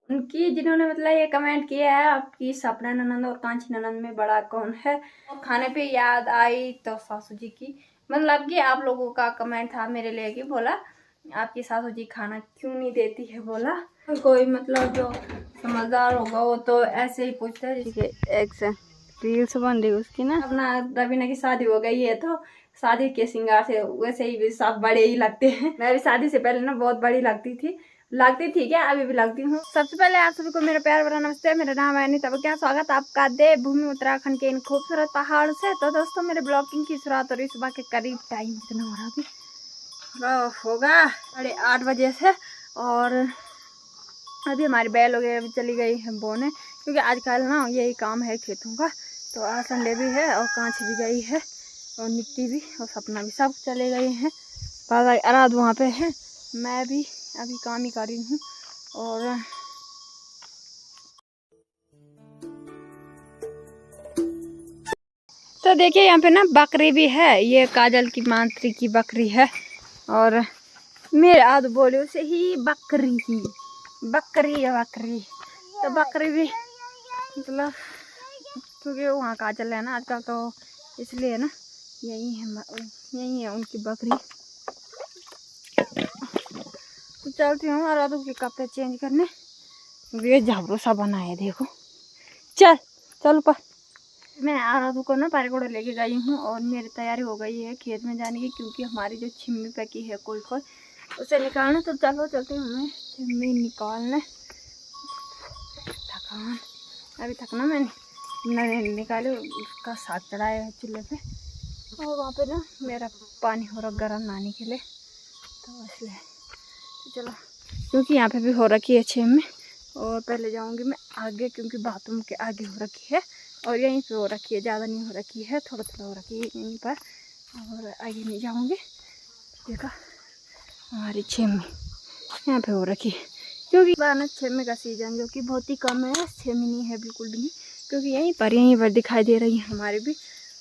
उनकी जिन्होंने मतलब ये कमेंट किया है, आपकी सपना ननंद और कांची ननंद में बड़ा कौन है। और खाने पे याद आई तो सासू जी की, मतलब कि आप लोगों का कमेंट था मेरे लिए कि बोला आपकी सासू जी खाना क्यों नहीं देती है। बोला कोई मतलब जो समझदार होगा वो तो ऐसे ही पूछता है। ठीक है, एक्शन रील्स बन रही उसकी ना। अपना रवीना की शादी हो गई है तो शादी के श्रृंगार से वैसे ही सब बड़े ही लगते हैं। मैं भी शादी से पहले ना बहुत बड़ी लगती थी क्या, अभी भी लगती हूँ। सबसे पहले आप सभी को मेरा प्यार भरा नमस्ते। मेरा नाम है अनीता। क्या स्वागत आपका देवभूमि उत्तराखंड के इन खूबसूरत पहाड़ से। तो दोस्तों मेरे ब्लॉगिंग की शुरुआत हो रही सुबह के करीब, टाइम कितना हो रहा अभी होगा 8:30 से। और अभी हमारी बैल वगैरह भी चली गई है बोने, क्योंकि आजकल ना यही काम है खेतों का। तो आज संडे भी है और कांच भी गई है और निक्की भी और सपना भी सब चले गए हैं। बाबा आराध वहाँ पे है, मैं भी अभी काम ही कर रही हूँ। और तो देखिए यहाँ पे ना बकरी भी है, ये काजल की मांत्री की बकरी है। और मेरे आद बोले उसे ही बकरी है बकरी। तो बकरी भी मतलब क्योंकि वहाँ काजल है ना आजकल, तो इसलिए ना यही है उनकी बकरी। तो चलती हूँ और आदू के कपड़े चेंज करने। ये झाबरू सा बना है देखो। चल ऊपर। मैं आराधू को ना पैरगोड़ा लेके गई हूँ और मेरी तैयारी हो गई है खेत में जाने की, क्योंकि हमारी जो छिम्मी पकी है कोई उसे निकालना। तो चलो चलते हमें छिम्मी निकालने। थकान अभी थकना मैंने निकाले, उसका साग चढ़ाया है चूल्हे पे। और वहाँ पे ना मेरा पानी हो रहा गर्म नहाने के लिए, तो इसलिए तो चलो, क्योंकि यहाँ पे भी हो रखी है छिम्मी। और पहले जाऊँगी मैं आगे, क्योंकि बाथरूम के आगे हो रखी है और यहीं पे हो रखी है, ज़्यादा नहीं हो रखी है, थोड़ा थोड़ा हो रखी है यहीं पर। और आगे नहीं जाऊँगी। देखा हमारी छिम्मी यहाँ पे हो रखी है, क्योंकि बाना छिम्मी का सीजन जो कि बहुत ही कम है, छिम्मी नहीं है बिल्कुल भी नहीं, क्योंकि यहीं पर दिखाई दे रही है हमारे भी।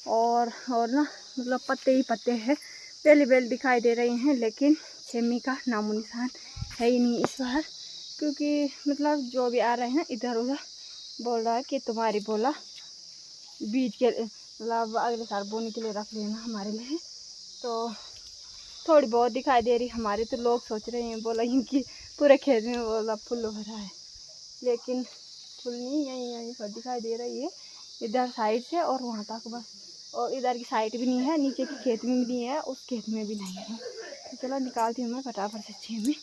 और ना मतलब पत्ते ही पत्ते हैं, पहली बेल दिखाई दे रही हैं, लेकिन छिम्मी का नामो निशान है ही नहीं इस बार। क्योंकि मतलब जो भी आ रहे हैं इधर उधर बोल रहा है कि तुम्हारी बोला बीज के मतलब अगले साल बोने के लिए रख लेना हमारे लिए। तो थोड़ी बहुत दिखाई दे रही हमारे, तो लोग सोच रहे हैं बोला इनकी पूरे खेत में बोला फुल भरा है, लेकिन फुल नहीं, यहीं पर दिखाई दे रही है इधर साइड से और वहाँ तक बस। और इधर की साइड भी नहीं है, नीचे की खेत में भी नहीं है, उस खेत में भी नहीं है। तो चलो निकालती हूँ मैं फटाफट से छिम्मी।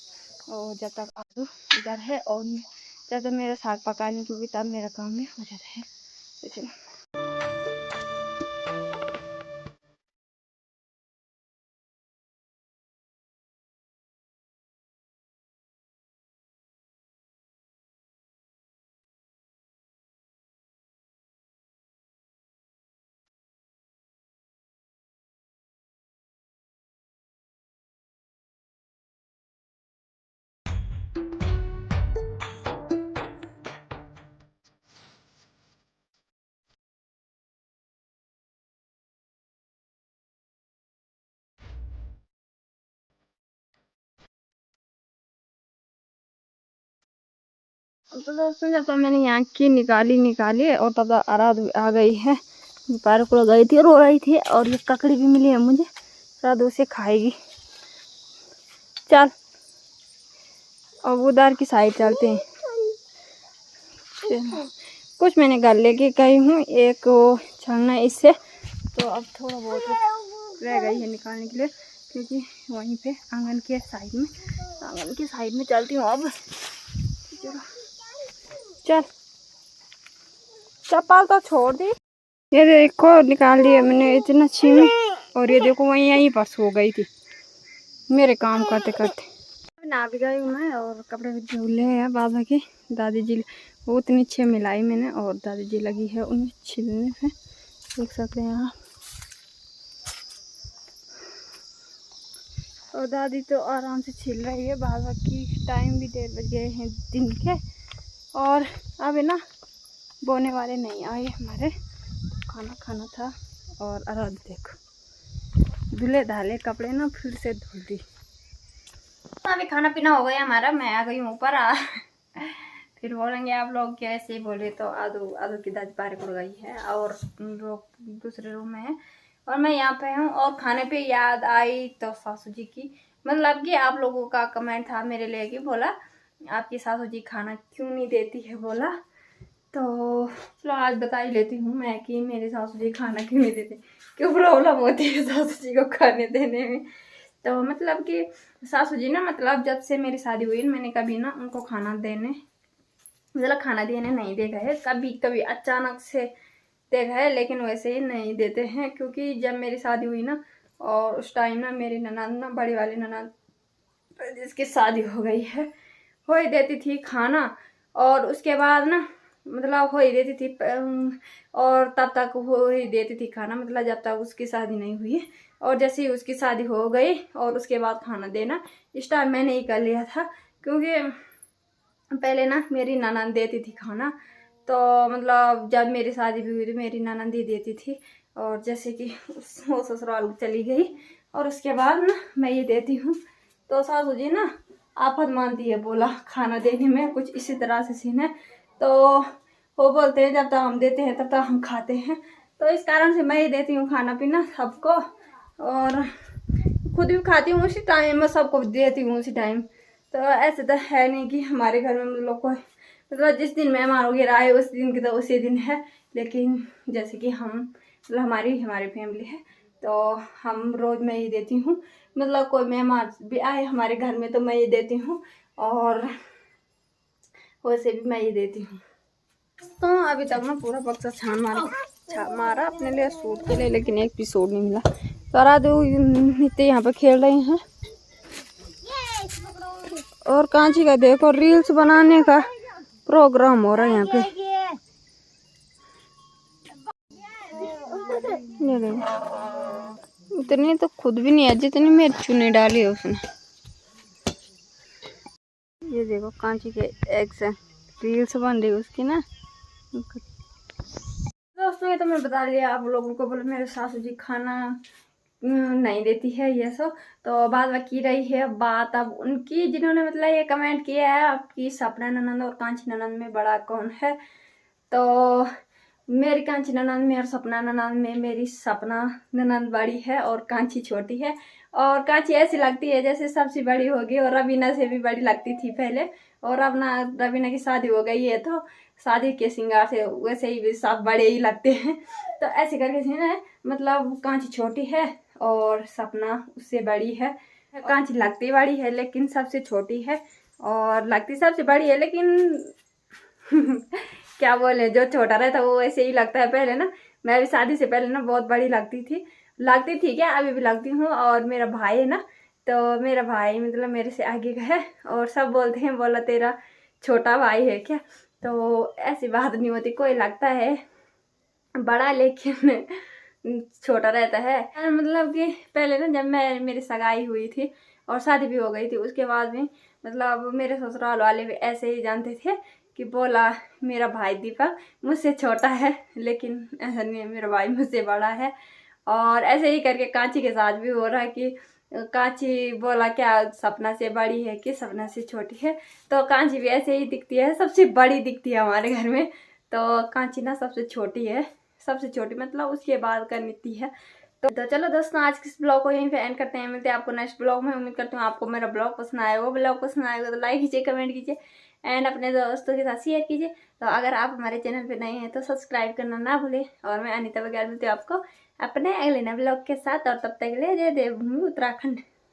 और जब तक आलू इधर है और जब तक मेरा साग पकाने की भी तब मेरा काम में हो जाता है। तो चलो तो दोस्तों जब तक मैंने यहाँ की निकाली और तब तक आराध आ गई है। पैर को गई थी, रो रही थी, और ये ककड़ी भी मिली है मुझे, रात उसे खाएगी। चल अब उधर की साइड चलते हैं। कुछ मैंने घर लेके गई हूँ, एक वो छलना इससे, तो अब थोड़ा बहुत रह गई है निकालने के लिए, क्योंकि वहीं पे आंगन के साइड में चलती हूँ अब। चलो चल, चप्पल तो छोड़ दी। ये देखो निकाल दिया मैंने इतना छिमी, और ये देखो वहीं यहीं पर सो गई थी मेरे काम करते करते। नहा भी गई हूँ मैं और कपड़े भी धुले हैं बाबा के। दादी जी वो उतनी अच्छी मिलाई मैंने, और दादी जी लगी है उन्हें छिलने पे, देख सकते हैं आप। और दादी तो आराम से छिल रही है। बाबा की टाइम भी 1:30 बज गए हैं दिन के, और अभी ना बोने वाले नहीं आए हमारे, खाना था। और आराध देखो धुले धाले कपड़े ना फिर से धुल दी। अभी खाना पीना हो गया हमारा, मैं आ गई हूँ ऊपर। फिर बोलेंगे आप लोग क्या ऐसे ही बोले। तो आदू आदू की दादी बाहर उड़ गई है और लोग दूसरे रूम में है और मैं यहाँ पे हूँ। और खाने पे याद आई तो सासू जी की, मतलब कि आप लोगों का कमेंट था मेरे लिए कि बोला आपकी सासू जी खाना क्यों नहीं देती है बोला। तो चलो आज बता ही लेती हूँ मैं कि मेरी सासू जी खाना क्यों नहीं देती, क्यों प्रॉब्लम होती है सासू जी को खाने देने में। तो मतलब कि सासू जी ना, मतलब जब से मेरी शादी हुई मैंने कभी ना उनको खाना देने, मतलब खाना देने नहीं देखा है। कभी कभी अचानक से देखा है, लेकिन वैसे ही नहीं देते हैं। क्योंकि जब मेरी शादी हुई ना, और उस टाइम ना मेरी ननद ना, बड़ी वाली ननद जिसकी शादी हो गई है, हो ही देती थी खाना। और उसके बाद ना मतलब हो ही देती थी, और तब तक हो ही देती थी खाना, मतलब जब तक उसकी शादी नहीं हुई। और जैसे ही उसकी शादी हो गई और उसके बाद खाना देना स्टार्ट मैंने ही कर लिया था। क्योंकि पहले ना मेरी ननद देती थी खाना, तो मतलब जब मेरी शादी भी हुई तो मेरी ननद ही देती थी। और जैसे कि वो ससुराल चली गई और उसके बाद ना मैं ये देती हूँ। तो सासू जी ना आफत मानती है बोला खाना देने में, कुछ इसी तरह से सीन है। तो वो बोलते हैं जब तक हम देते हैं तब तक हम खाते हैं। तो इस कारण से मैं ही देती हूँ खाना पीना सबको, और खुद भी खाती हूँ उसी टाइम, मैं सबको देती हूँ उसी टाइम। तो ऐसे तो है नहीं कि हमारे घर में हम लोग को, मतलब जिस दिन मेहमान वगैरह आए उस दिन की तो उसी दिन है। लेकिन जैसे कि हम, मतलब हमारी फैमिली है तो हम रोज़ मैं ही देती हूँ। मतलब कोई मेहमान भी आए हमारे घर में तो मैं ये देती हूँ, और वैसे भी मैं ये देती हूँ। तो अभी तक ना पूरा बक्सा छान मारा अपने लिए सूट के लिए, लेकिन एक भी सूट नहीं मिला। करा दो इतने यहाँ पे खेल रहे हैं। और कांची का देखो रील्स बनाने का प्रोग्राम हो रहा है यहाँ पे। ये देखो उतनी तो खुद भी नहीं है जितनी मेरी चुन्नी डाली है उसने। ये देखो कांची के एग्स हैं, रील्स बन रही है उसकी ना। दोस्तों ये तो मैं बता दिया आप लोगों को, बोले मेरे सासू जी खाना नहीं देती है ये सब। तो बात बाकी रही है बात अब उनकी, जिन्होंने मतलब ये कमेंट किया है आपकी सपना ननंद और कांची ननंद में बड़ा कौन है। तो मेरी कांची ननंद में और सपना ननंद में मेरी सपना ननंद बड़ी है और कांची छोटी है। और कांची ऐसी लगती है जैसे सबसे बड़ी होगी, और रवीना से भी बड़ी लगती थी पहले। और अब ना रवीना की शादी हो गई है तो शादी के श्रृंगार से वैसे ही सब बड़े ही लगते हैं। तो ऐसे करके सीन है, मतलब कांची छोटी है और सपना उससे बड़ी है। कांची लगती बड़ी है लेकिन सबसे छोटी है, और लगती सबसे बड़ी है लेकिन क्या बोले, जो छोटा रहता है वो वैसे ही लगता है। पहले ना मैं भी शादी से पहले ना बहुत बड़ी लगती थी क्या, अभी भी लगती हूँ। और मेरा भाई है ना, तो मेरा भाई मतलब मेरे से आगे का है, और सब बोलते हैं बोला तेरा छोटा भाई है क्या। तो ऐसी बात नहीं होती, कोई लगता है बड़ा लेकिन छोटा रहता है। मतलब कि पहले ना जब मेरी सगाई हुई थी और शादी भी हो गई थी, उसके बाद में मतलब मेरे ससुराल वाले भी ऐसे ही जानते थे कि बोला मेरा भाई दीपक मुझसे छोटा है, लेकिन ऐसा नहीं है, मेरा भाई मुझसे बड़ा है। और ऐसे ही करके कांची के साथ भी हो रहा है कि कांची बोला क्या सपना से बड़ी है कि सपना से छोटी है। तो कांची भी ऐसे ही दिखती है, सबसे बड़ी दिखती है हमारे घर में। तो कांची ना सबसे छोटी है, सबसे छोटी मतलब उसके बाद का नीति है। तो चलो दोस्तों आज के इस ब्लॉग को यहीं पे एंड करते हैं, मिलते हैं आपको नेक्स्ट ब्लॉग में। उम्मीद करती हूँ आपको मेरा ब्लॉग पसंद आएगा, वो ब्लॉग पसंद आएगा तो लाइक कीजिए, कमेंट कीजिए एंड अपने दोस्तों के साथ शेयर कीजिए। तो अगर आप हमारे चैनल पे नए हैं तो सब्सक्राइब करना ना भूलें। और मैं अनीता बघेल मिलती हूँ आपको अपने अगले नए ब्लॉग के साथ, और तब तक के लिए जय देवभूमि उत्तराखंड।